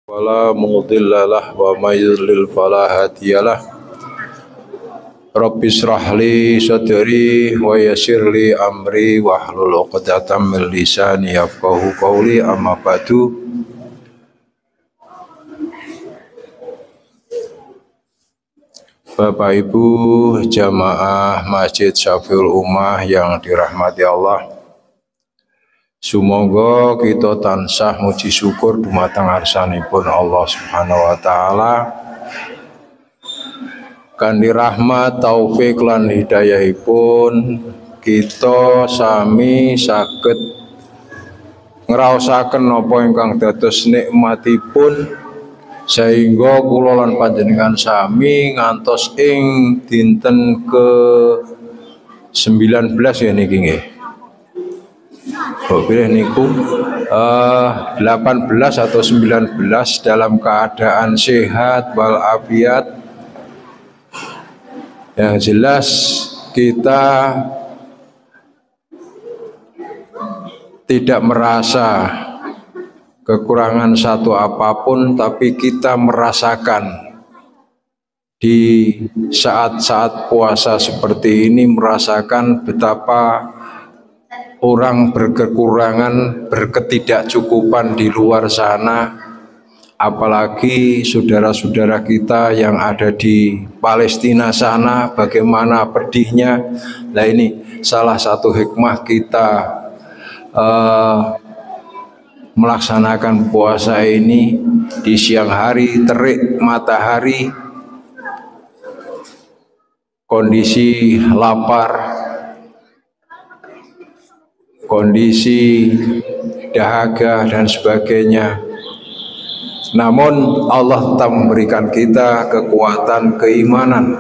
Wala mudhillalah wa may yudlil fala hadiyalah. Rabbi shrah li sadri wa yassir li amri wahlul 'uqdatam min lisani yafqahu qawli. Amma ba'du. Bapak Ibu jamaah Masjid Syafiul Ummah yang dirahmati Allah, sumangga kita tansah muji syukur dumateng ngarsanipun Allah Subhanahu wa taala kanthi rahmat, taufik lan hidayahipun kita sami saged ngraosaken napa ingkang dados nikmatipun sehingga kula lan panjenengan sami ngantos ing dinten ke-19 ya niki nggih. Pilih niku 18 atau 19 dalam keadaan sehat walafiat. Yang jelas kita tidak merasa kekurangan satu apapun, tapi kita merasakan di saat-saat puasa seperti ini, merasakan betapa orang berkekurangan, berketidakcukupan di luar sana, apalagi saudara-saudara kita yang ada di Palestina sana, bagaimana pedihnya. Nah, ini salah satu hikmah kita melaksanakan puasa ini di siang hari, terik matahari, kondisi lapar, kondisi dahaga dan sebagainya. Namun Allah tetap memberikan kita kekuatan, keimanan,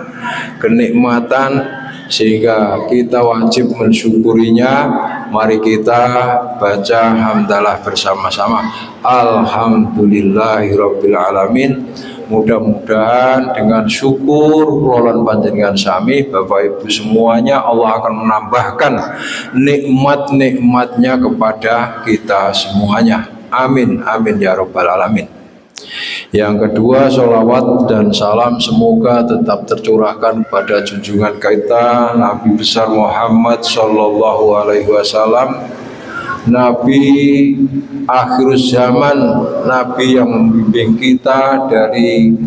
kenikmatan, sehingga kita wajib mensyukurinya. Mari kita baca hamdalah bersama-sama. Alhamdulillahirabbil alamin. Mudah-mudahan dengan syukur kula lan panjenengan sami, Bapak Ibu semuanya, Allah akan menambahkan nikmat-nikmatnya kepada kita semuanya. Amin, amin ya rabbal alamin. Yang kedua, sholawat dan salam semoga tetap tercurahkan pada junjungan kita Nabi besar Muhammad Sallallahu Alaihi Wasallam, Nabi akhir zaman, Nabi yang membimbing kita dari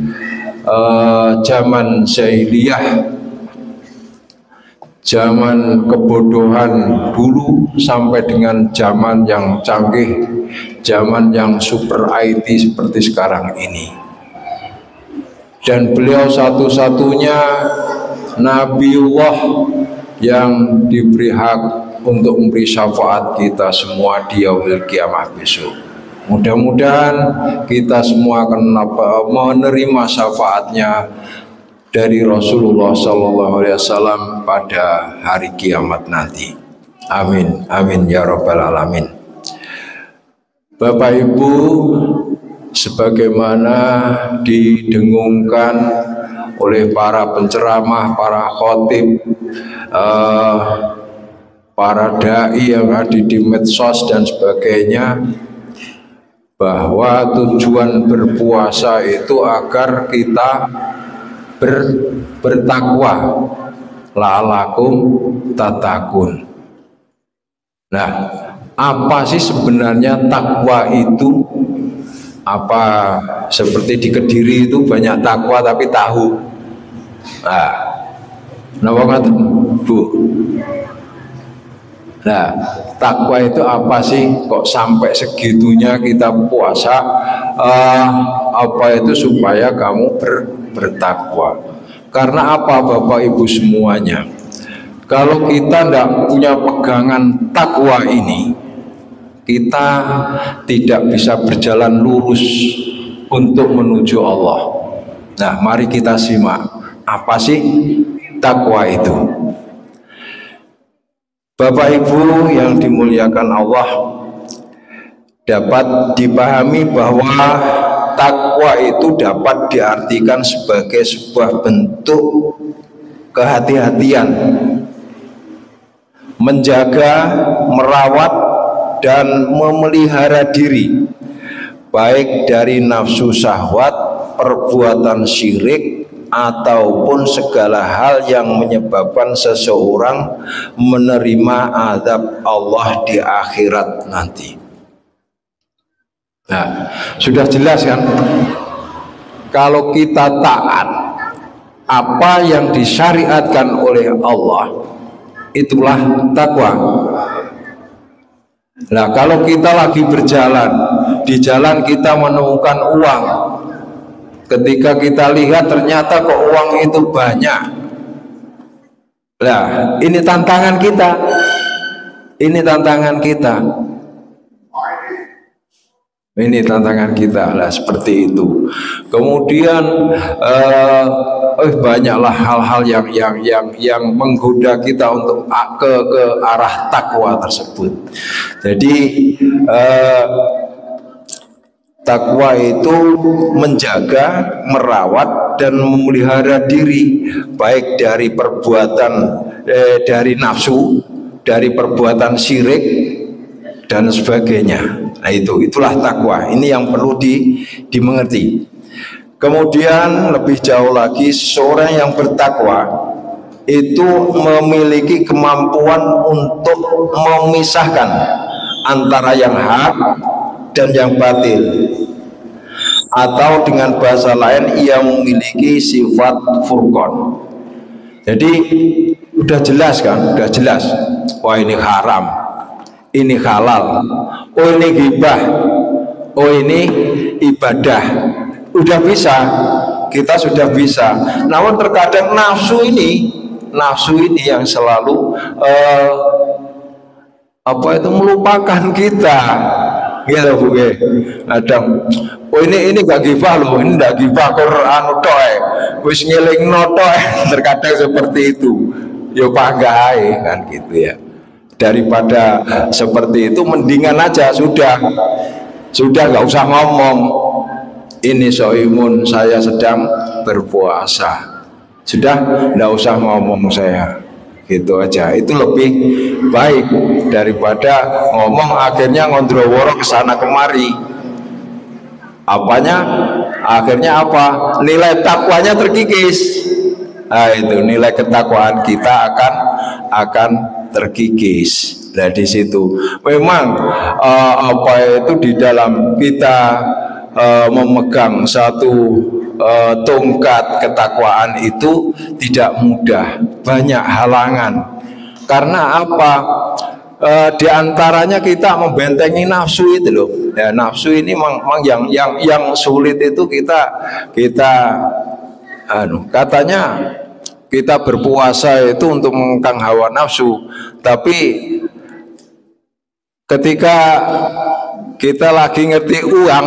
zaman jahiliyah, zaman kebodohan dulu sampai dengan zaman yang canggih, zaman yang super IT seperti sekarang ini. Dan beliau satu-satunya Nabiullah yang diberi hak untuk memberi syafaat kita semua di yaumil kiamah besok. Mudah-mudahan kita semua akan menerima syafaatnya dari Rasulullah Sallallahu Alaihi Wasallam pada hari kiamat nanti. Amin, amin ya rabbal alamin. Bapak Ibu, sebagaimana didengungkan oleh para penceramah, para khotib, para dai yang ada di medsos dan sebagainya, bahwa tujuan berpuasa itu agar kita bertakwa, la'alakum tatakun. Nah, apa sih sebenarnya takwa itu? Apa seperti di Kediri itu banyak takwa tapi tahu? Nah, Bu. Nah, takwa itu apa sih? Kok sampai segitunya kita puasa? Apa itu supaya kamu bertakwa? Karena apa, Bapak Ibu semuanya? Kalau kita tidak punya pegangan takwa ini, kita tidak bisa berjalan lurus untuk menuju Allah. Nah, mari kita simak apa sih takwa itu. Bapak Ibu yang dimuliakan Allah, dapat dipahami bahwa takwa itu dapat diartikan sebagai sebuah bentuk kehati-hatian, menjaga, merawat, dan memelihara diri baik dari nafsu syahwat, perbuatan syirik, ataupun segala hal yang menyebabkan seseorang menerima azab Allah di akhirat nanti. Nah, sudah jelas kan? Kalau kita taat apa yang disyariatkan oleh Allah, itulah takwa. Nah, kalau kita lagi berjalan, di jalan kita menemukan uang, ketika kita lihat ternyata kok uang itu banyak. Nah, ini tantangan kita. Ini tantangan kita. Ini tantangan kita lah, seperti itu. Kemudian banyaklah hal-hal yang menggoda kita untuk ke arah takwa tersebut. Jadi takwa itu menjaga, merawat dan memelihara diri, baik dari perbuatan dari nafsu, dari perbuatan syirik dan sebagainya. Nah, itulah takwa. Ini yang perlu dimengerti. Kemudian lebih jauh lagi, seorang yang bertakwa itu memiliki kemampuan untuk memisahkan antara yang hak dan yang batil, atau dengan bahasa lain ia memiliki sifat furqan. Jadi udah jelas kan, udah jelas. Wah, ini haram, ini halal, oh ini ghibah, oh ini ibadah. Udah bisa, kita sudah bisa. Namun terkadang nafsu ini yang selalu melupakan kita. Gitu Bu. Kadang, oh ini gak ghibah loh, ini gak ghibah Quran tok, wis ngelingno tok. Terkadang seperti itu. Yo panggae kan gitu ya. Daripada seperti itu mendingan aja sudah nggak usah ngomong ini soimun, saya sedang berpuasa, sudah nggak usah ngomong saya, gitu aja. Itu lebih baik daripada ngomong akhirnya ngondroworo kesana kemari. Akhirnya apa? Nilai takwanya terkikis. Nah, itu nilai ketakwaan kita akan terkikis. Nah, di situ memang di dalam kita memegang satu tongkat ketakwaan itu tidak mudah, banyak halangan. Karena apa? Di antaranya kita membentengi nafsu itu loh. Ya, nafsu ini memang yang sulit itu kita katanya kita berpuasa itu untuk mengekang hawa nafsu, tapi ketika kita lagi ngerti uang,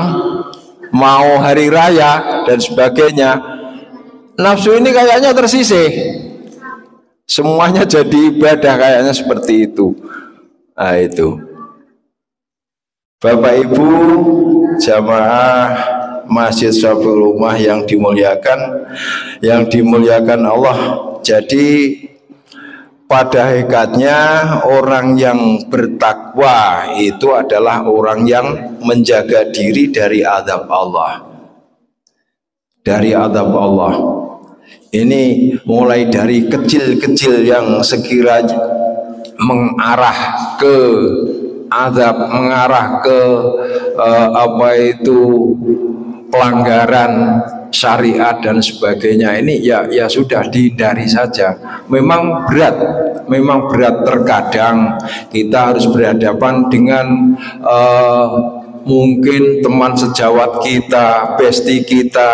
mau hari raya dan sebagainya, nafsu ini kayaknya tersisih, semuanya jadi ibadah kayaknya seperti itu. Nah, itu Bapak Ibu jamaah Masjid Saiful Ummah yang dimuliakan Allah. Jadi pada hakikatnya orang yang bertakwa itu adalah orang yang menjaga diri dari azab Allah. Dari azab Allah. Ini mulai dari kecil-kecil yang sekiranya mengarah ke azab, mengarah ke pelanggaran syariat dan sebagainya, ini ya sudah dihindari saja. Memang berat terkadang kita harus berhadapan dengan mungkin teman sejawat kita, bestie kita,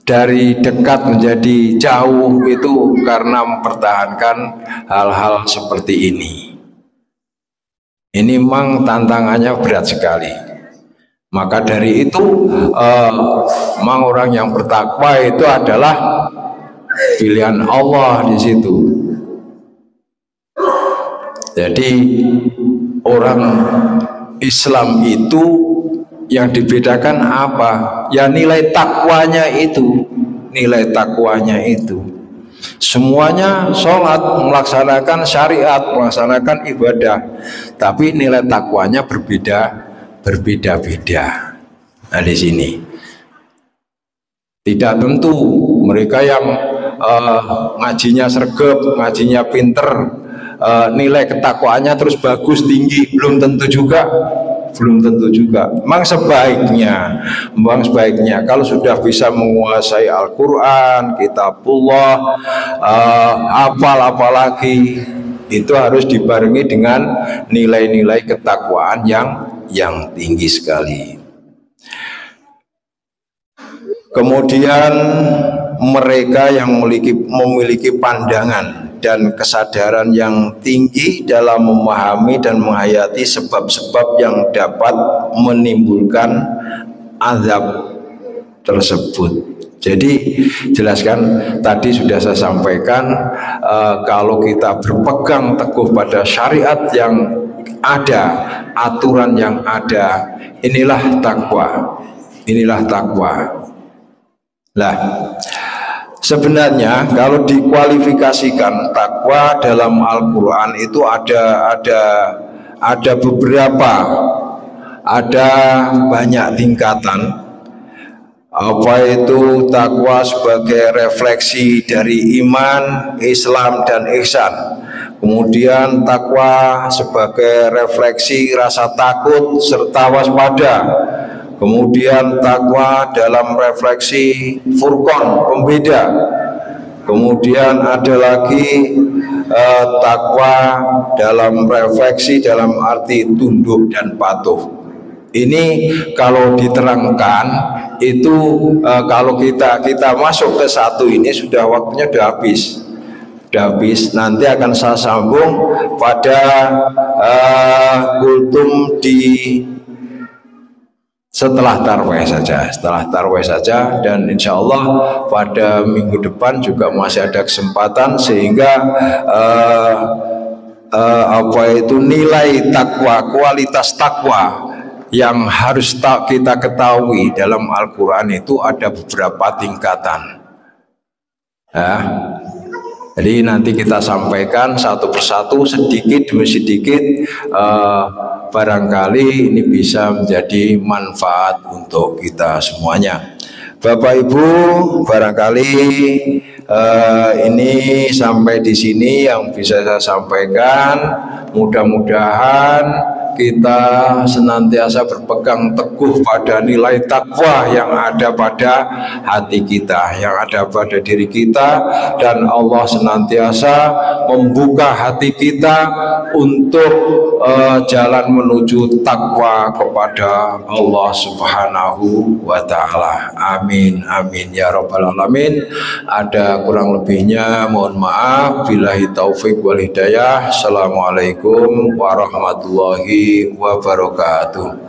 dari dekat menjadi jauh, itu karena mempertahankan hal-hal seperti ini. Ini memang tantangannya berat sekali. Maka dari itu memang orang yang bertakwa itu adalah pilihan Allah di situ. Jadi orang Islam itu yang dibedakan apa? Ya nilai takwanya itu, nilai takwanya itu. Semuanya sholat, melaksanakan syariat, melaksanakan ibadah, tapi nilai takwanya berbeda berbeda-beda. Nah, di sini tidak tentu mereka yang ngajinya sregep, ngajinya pinter, nilai ketakwaannya terus bagus tinggi, belum tentu juga. Memang sebaiknya kalau sudah bisa menguasai Al-Quran, kitabullah, hafal apalagi, itu harus dibarengi dengan nilai-nilai ketakwaan yang tinggi sekali. Kemudian mereka yang memiliki pandangan dan kesadaran yang tinggi dalam memahami dan menghayati sebab-sebab yang dapat menimbulkan azab tersebut. Jadi jelaskan tadi sudah saya sampaikan, kalau kita berpegang teguh pada syariat yang ada, aturan yang ada, inilah takwa. Nah, sebenarnya kalau dikualifikasikan takwa dalam Al-Quran itu ada beberapa, ada banyak tingkatan. Apa itu takwa sebagai refleksi dari iman, Islam, dan ihsan. Kemudian takwa sebagai refleksi rasa takut serta waspada. Kemudian takwa dalam refleksi furqan, pembeda. Kemudian ada lagi takwa dalam refleksi dalam arti tunduk dan patuh. Ini kalau diterangkan itu kalau kita masuk ke satu ini sudah waktunya sudah habis. Nanti akan saya sambung pada kultum di setelah tarwih saja, dan insya Allah pada minggu depan juga masih ada kesempatan, sehingga nilai takwa, kualitas takwa yang harus kita ketahui dalam Al-Quran itu ada beberapa tingkatan. Jadi nanti kita sampaikan satu persatu, sedikit demi sedikit, barangkali ini bisa menjadi manfaat untuk kita semuanya. Bapak Ibu, barangkali ini sampai di sini yang bisa saya sampaikan. Mudah-mudahan kita senantiasa berpegang teguh pada nilai takwa yang ada pada hati kita, yang ada pada diri kita, dan Allah senantiasa membuka hati kita untuk jalan menuju takwa kepada Allah Subhanahu wa Ta'ala. Amin, amin ya Rabbal Alamin. Ada kurang lebihnya mohon maaf. Billahi taufik wal hidayah. Assalamualaikum warahmatullahi wabarakatuh.